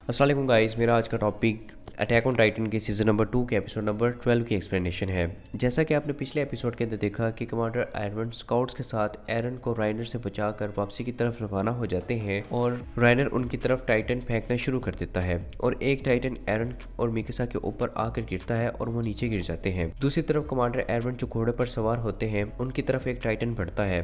अस्सलाम वालेकुम गाइस, मेरा आज का टॉपिक अटैक ऑन टाइटन के सीज़न नंबर 2 के एपिसोड नंबर 12 की एक्सप्लेनेशन है। जैसा कि आपने पिछले एपिसोड के अंदर देखा कि कमांडर आयरन स्काउट्स के साथ एरन को राइनर से बचाकर वापसी की तरफ रवाना हो जाते हैं और राइनर उनकी तरफ टाइटन फेंकना शुरू कर देता है और एक टाइटन एरन और मिकासा के ऊपर आकर गिरता है और वो नीचे गिर जाते हैं। दूसरी तरफ कमांडर एरन जो घोड़े पर सवार होते हैं उनकी तरफ एक टाइटन बढ़ता है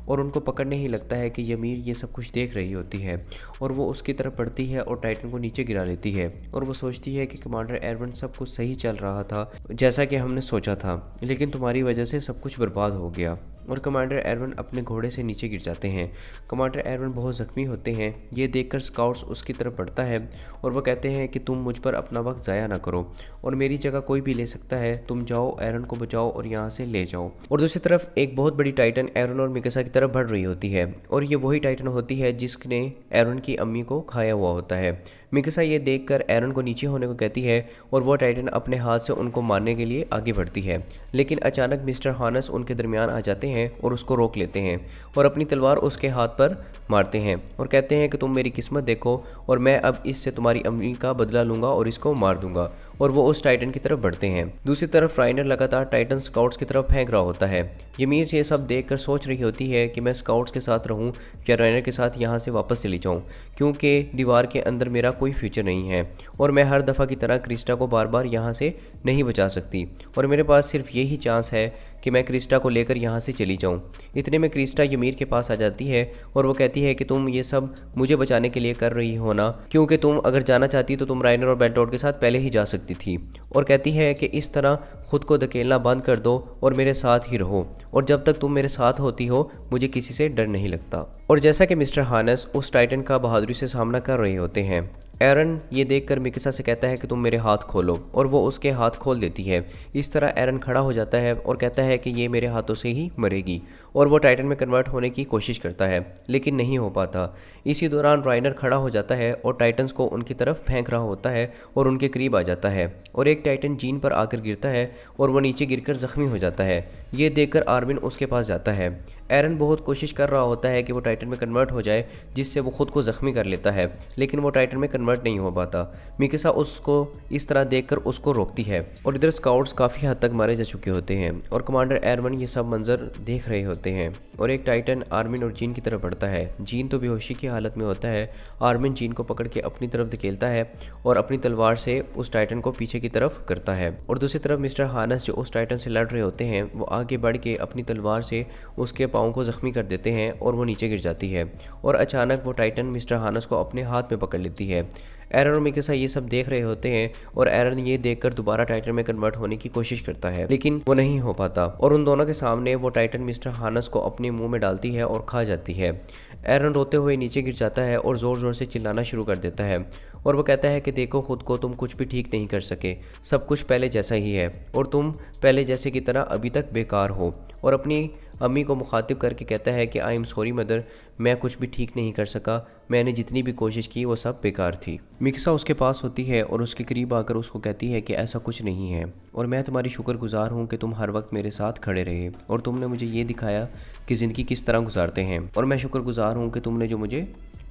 और उनको पकड़ने ही लगता है कि यमीर ये सब कुछ देख रही होती है और वो उसकी तरफ बढ़ती है और टाइटन को नीचे गिरा लेती है और वो सोचती है कि कमांडर एरवन सब कुछ सही चल रहा था जैसा कि हमने सोचा था, लेकिन तुम्हारी वजह से सब कुछ बर्बाद हो गया। और कमांडर एरवन अपने घोड़े से नीचे गिर जाते हैं। कमांडर एरवन बहुत ज़ख्मी होते हैं। ये देखकर स्काउट्स उसकी तरफ बढ़ता है और वो कहते हैं कि तुम मुझ पर अपना वक्त ज़ाया ना करो और मेरी जगह कोई भी ले सकता है, तुम जाओ एरन को बचाओ और यहाँ से ले जाओ। और दूसरी तरफ एक बहुत बड़ी टाइटन एरन और मिकासा की तरफ बढ़ रही होती है और ये वही टाइटन होती है जिसने एरन की अम्मी को खाया हुआ होता है। मिकासा ये देखकर एरन को नीचे होने को कहती है और वो टाइटन अपने हाथ से उनको मारने के लिए आगे बढ़ती है, लेकिन अचानक मिस्टर हानस उनके दरमियान आ जाते हैं और उसको रोक लेते हैं और अपनी तलवार उसके हाथ पर मारते हैं और कहते हैं कि तुम मेरी किस्मत देखो और मैं अब इससे तुम्हारी अम्मी का बदला लूंगा और इसको मार दूंगा। और वो उस टाइटन की तरफ बढ़ते हैं। दूसरी तरफ राइनर लगातार टाइटन स्काउट्स की तरफ फेंक रहा होता है। ymir ये सब देखकर सोच रही होती है कि मैं स्काउट्स के साथ रहूं या राइनर के साथ यहाँ से वापस चली जाऊँ, क्योंकि दीवार के अंदर मेरा कोई फ्यूचर नहीं है और मैं हर दफ़ा की तरह क्रिस्टा को बार बार यहाँ से नहीं बचा सकती और मेरे पास सिर्फ यही चांस है कि मैं क्रिस्टा को लेकर यहाँ से चली जाऊँ। इतने में क्रिस्टा ymir के पास आ जाती है और वो कहती है कि तुम ये सब मुझे बचाने के लिए कर रही हो ना, क्योंकि तुम अगर जाना चाहती तो तुम राइनर और बेल्टोट के साथ पहले ही जा सकती थी। और कहती है कि इस तरह खुद को धकेलना बंद कर दो और मेरे साथ ही रहो और जब तक तुम मेरे साथ होती हो मुझे किसी से डर नहीं लगता। और जैसा कि मिस्टर हानस उस टाइटन का बहादुरी से सामना कर रहे होते हैं, एरन ये देखकर मिकासा से कहता है कि तुम मेरे हाथ खोलो और वो उसके हाथ खोल देती है। इस तरह एरन खड़ा हो जाता है और कहता है कि ये मेरे हाथों से ही मरेगी और वो टाइटन में कन्वर्ट होने की कोशिश करता है लेकिन नहीं हो पाता। इसी दौरान राइनर खड़ा हो जाता है और टाइटन्स को उनकी तरफ फेंक रहा होता है और उनके करीब आ जाता है और एक टाइटन जीन पर आकर गिरता है और वो नीचे गिरकर जख्मी हो जाता है। ये देखकर आर्मिन उसके पास जाता है। एरन बहुत कोशिश कर रहा होता है कि वो टाइटन में कन्वर्ट हो जाए जिससे वो खुद को जख्मी कर लेता है, लेकिन वो टाइटन में कन्वर्ट नहीं हो पाता। मिकासा उसको इस तरह देखकर उसको रोकती है और इधर स्काउट्स काफ़ी हद तक मारे जा चुके होते हैं और कमांडर एरवन ये सब मंजर देख रहे होते हैं और एक टाइटन आर्मिन और जीन की तरफ बढ़ता है। जीन तो बेहोशी की हालत में होता है। आर्मिन जीन को पकड़ के अपनी तरफ धकेलता है और अपनी तलवार से उस टाइटन को पीछे की तरफ करता है और दूसरी तरफ मिस्टर हानस जो उस टाइटन से लड़ रहे होते हैं वो आगे बढ़ के अपनी तलवार से उसके पाँव को जख्मी कर देते हैं और वो नीचे गिर जाती है और अचानक वो टाइटन मिस्टर हानस को अपने हाथ में पकड़ लेती है। एरन और मिकासा ये सब देख रहे होते हैं और एरन ये देखकर दोबारा टाइटन में कन्वर्ट होने की कोशिश करता है लेकिन वो नहीं हो पाता और उन दोनों के सामने वो टाइटन मिस्टर हानस को अपने मुंह में डालती है और खा जाती है। एरन रोते हुए नीचे गिर जाता है और ज़ोर ज़ोर से चिल्लाना शुरू कर देता है और वो कहता है कि देखो खुद को, तुम कुछ भी ठीक नहीं कर सके, सब कुछ पहले जैसा ही है और तुम पहले जैसे की तरह अभी तक बेकार हो। और अपनी अम्मी को मुखातिब करके कहता है कि आई एम सॉरी मदर, मैं कुछ भी ठीक नहीं कर सका, मैंने जितनी भी कोशिश की वो सब बेकार थी। मिकासा उसके पास होती है और उसके करीब आकर उसको कहती है कि ऐसा कुछ नहीं है और मैं तुम्हारी शुक्रगुजार हूँ कि तुम हर वक्त मेरे साथ खड़े रहे और तुमने मुझे ये दिखाया कि ज़िंदगी किस तरह गुजारते हैं और मैं शुक्रगुजार हूँ कि तुमने जो मुझे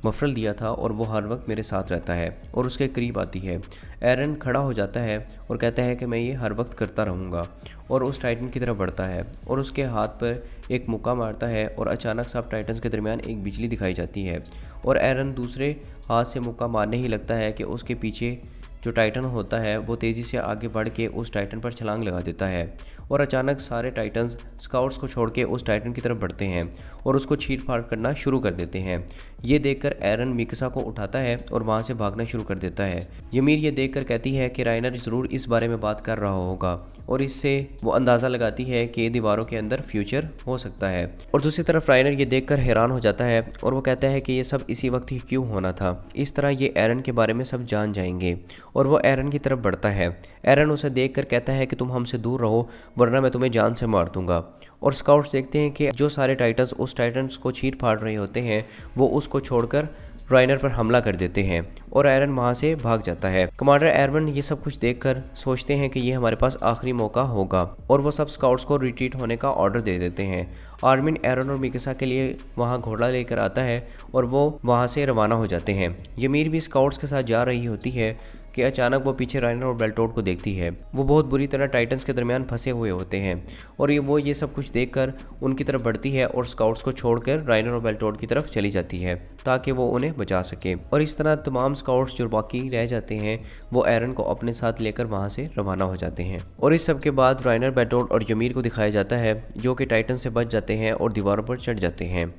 मफरल दिया था और वो हर वक्त मेरे साथ रहता है। और उसके करीब आती है। एरन खड़ा हो जाता है और कहता है कि मैं ये हर वक्त करता रहूँगा और उस टाइटन की तरफ बढ़ता है और उसके हाथ पर एक मुक्का मारता है और अचानक सब टाइटन्स के दरमियान एक बिजली दिखाई जाती है और एरन दूसरे हाथ से मुक्का मारने ही लगता है कि उसके पीछे जो टाइटन होता है वो तेज़ी से आगे बढ़ के उस टाइटन पर छलांग लगा देता है और अचानक सारे टाइटन्स स्काउट्स को छोड़ के उस टाइटन की तरफ बढ़ते हैं और उसको छीट फाड़ करना शुरू कर देते हैं। ये देखकर एरन मिकासा को उठाता है और वहाँ से भागना शुरू कर देता है। ymir ये देखकर कहती है कि राइनर ज़रूर इस बारे में बात कर रहा होगा और इससे वो अंदाज़ा लगाती है कि दीवारों के अंदर फ्यूचर हो सकता है। और दूसरी तरफ राइनर ये देखकर हैरान हो जाता है और वो कहता है कि ये सब इसी वक्त ही क्यों होना था, इस तरह ये एरन के बारे में सब जान जाएंगे। और वो एरन की तरफ बढ़ता है। एरन उसे देखकर कहता है कि तुम हमसे दूर रहो वरना मैं तुम्हें जान से मार दूंगा। और स्काउट्स देखते हैं कि जो सारे टाइटन्स उस टाइटन्स को चीर फाड़ रहे होते हैं वो उसको छोड़कर राइनर पर हमला कर देते हैं और एरन वहाँ से भाग जाता है। कमांडर एरवन ये सब कुछ देखकर सोचते हैं कि ये हमारे पास आखिरी मौका होगा और वो सब स्काउट्स को रिट्रीट होने का ऑर्डर दे देते हैं। आर्मिन एरन और मिकासा के लिए वहाँ घोड़ा लेकर आता है और वो वहाँ से रवाना हो जाते हैं। ymir भी स्काउट्स के साथ जा रही होती है कि अचानक वो पीछे राइनर और बेल्टोट को देखती है। वो बहुत बुरी तरह टाइटन्स के दरमियान फंसे हुए होते हैं और वो ये सब कुछ देखकर उनकी तरफ बढ़ती है और स्काउट्स को छोड़कर राइनर और बेल्टोट की तरफ चली जाती है ताकि वो उन्हें बचा सके। और इस तरह तमाम स्काउट्स जो बाकी रह जाते हैं वो एरन को अपने साथ लेकर वहाँ से रवाना हो जाते हैं। और इस सब के बाद राइनर, बेल्टोट और ymir को दिखाया जाता है जो कि टाइटन से बच जाते हैं और दीवारों पर चढ़ जाते हैं।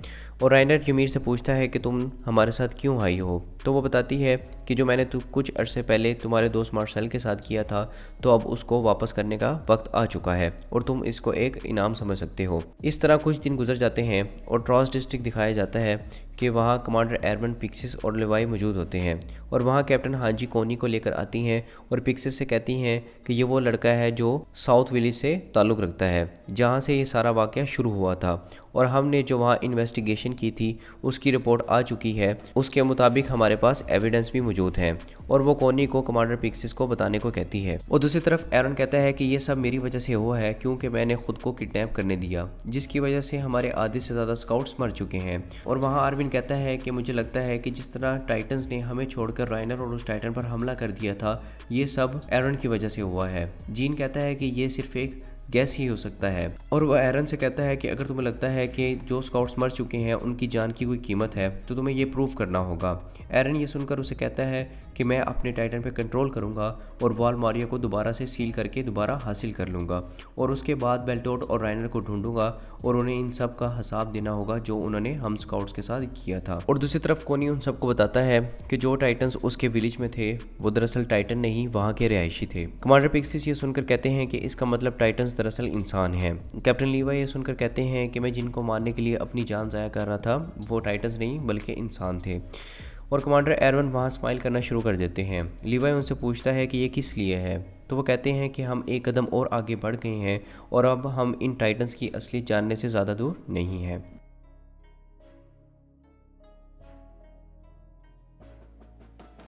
और राइनर ymir से पूछता है कि तुम हमारे साथ क्यों आई हो, तो वो बताती है कि जो मैंने कुछ अरसे पहले तुम्हारे दोस्त मार्शल के साथ किया था तो अब उसको वापस करने का वक्त आ चुका है और तुम इसको एक इनाम समझ सकते हो। इस तरह कुछ दिन गुजर जाते हैं और ट्रॉस डिस्ट्रिक्ट दिखाया जाता है कि वहाँ कमांडर एरवन, पिक्सिस और लेवाई मौजूद होते हैं और वहाँ कैप्टन हांजी कोनी को लेकर आती हैं और पिक्सिस से कहती हैं कि ये वो लड़का है जो साउथ विलेज से ताल्लुक़ रखता है जहाँ से ये सारा वाक़या शुरू हुआ था और हमने जो वहाँ इन्वेस्टिगेशन की थी उसकी रिपोर्ट आ चुकी है, उसके मुताबिक हमारे पास एविडेंस भी मौजूद है। और वो कोनी को कमांडर पिक्सिस को बताने को कहती है। और दूसरी तरफ एरन कहता है कि ये सब मेरी वजह से हुआ है क्योंकि मैंने खुद को किडनैप करने दिया जिसकी वजह से हमारे आधे से ज़्यादा स्काउट्स मर चुके हैं। और वहाँ आर्विन कहता है कि मुझे लगता है कि जिस तरह टाइटन्स ने हमें छोड़कर राइनर और उस टाइटन पर हमला कर दिया था ये सब एरन की वजह से हुआ है। जीन कहता है कि ये सिर्फ एक गैस ही हो सकता है और वह एरन से कहता है कि अगर तुम्हें लगता है कि जो स्काउट्स मर चुके हैं उनकी जान की कोई कीमत है तो तुम्हें ये प्रूव करना होगा। एरन ये सुनकर उसे कहता है कि मैं अपने टाइटन पे कंट्रोल करूंगा और वॉल मारिया को दोबारा से सील करके दोबारा हासिल कर लूँगा और उसके बाद बेल्टोट और राइनर को ढूंढूंगा और उन्हें इन सब का हिसाब देना होगा जो उन्होंने हम स्काउट्स के साथ किया था। और दूसरी तरफ कोनी उन सबको बताता है कि जो टाइटन्स उसके विलेज में थे वो दरअसल टाइटन नहीं वहाँ के रिहायशी थे। कमांडर पिक्सिस ये सुनकर कहते हैं कि इसका मतलब टाइटन्स दरअसल इंसान हैं। कैप्टन लीवा ये सुनकर कहते हैं कि मैं जिनको मारने के लिए अपनी जान ज़ाया कर रहा था वो टाइटन्स नहीं बल्कि इंसान थे। और कमांडर एरवन वहाँ स्माइल करना शुरू कर देते हैं। लीवाई उनसे पूछता है कि ये किस लिए है, तो वो कहते हैं कि हम एक कदम और आगे बढ़ गए हैं और अब हम इन टाइटन्स की असली जानने से ज़्यादा दूर नहीं हैं।